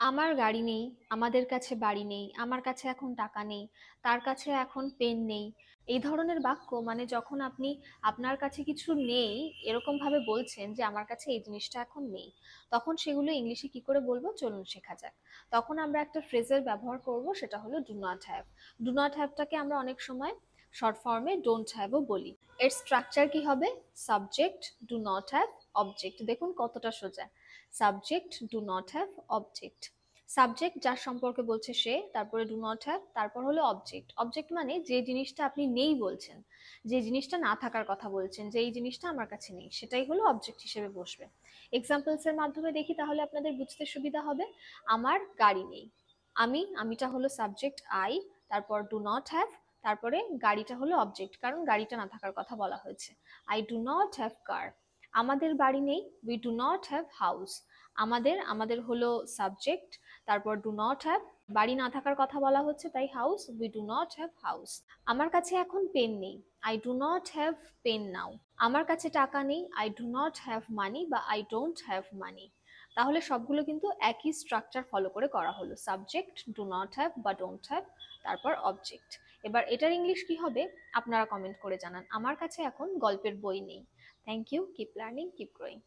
আমার গাড়ি নেই, আমাদের কাছে বাড়ি নেই, আমার কাছে এখন টাকা নেই, তার কাছে এখন পেন নেই। এই ধরনের বাক্য মানে যখন আপনি আপনার কাছে কিছু নেই এরকম ভাবে বলছেন যে আমার কাছে এই জিনিসটা এখন নেই, তখন সেগুলো ইংলিশে কি করে বলবো চলুন শেখা যাক। তখন আমরা একটা ফ্রেজের ব্যবহার করব, সেটা হলো do not have. Do not হ্যাভটাকে আমরা অনেক সময় শর্ট ফর্মে ডোন্ট হ্যাভও বলি। এর স্ট্রাকচার কি হবে? Subject do not have, object. দেখুন কতটা সোজা। Subject do not have, object. Subject যার সম্পর্কে বলছে সে, তারপরে ডু নট হ্যাভ, তারপর হলো অবজেক্ট। অবজেক্ট মানে যে জিনিসটা আপনি নেই বলছেন, যে জিনিসটা না থাকার কথা বলছেন, যে এই জিনিসটা আমার কাছে নেই, সেটাই হলো অবজেক্ট হিসেবে বসবে। এক্সাম্পলস এর মাধ্যমে দেখি তাহলে আপনাদের বুঝতে সুবিধা হবে। আমার গাড়ি নেই। আমিটা হলো সাবজেক্ট আই, তারপর ডু নট হ্যাভ, তারপরে গাড়িটা হলো অবজেক্ট কারণ গাড়িটা না থাকার কথা বলা হয়েছে। I do not have car. আমাদের বাড়ি নেই, we do not have house. আমাদের হলো সাবজেক্ট, তারপর ডু নট হ্যাভ, বাড়ি না থাকার কথা বলা হচ্ছে তাই house, we do not have house. আমার কাছে এখন পেন নেই, I do not have pen now. আমার কাছে টাকা নেই, I do not have money বা আই ডোন্ট হ্যাভ মানি। তাহলে সবগুলো কিন্তু একই স্ট্রাকচার ফলো করে করা হলো, সাবজেক্ট, ডু নট হ্যাভ বা ডোন্ট হ্যাভ, তারপর অবজেক্ট। এবার এটার ইংলিশ কি হবে আপনারা কমেন্ট করে জানান। আমার কাছে এখন গল্পের বই নেই। Thank you, keep learning, keep growing.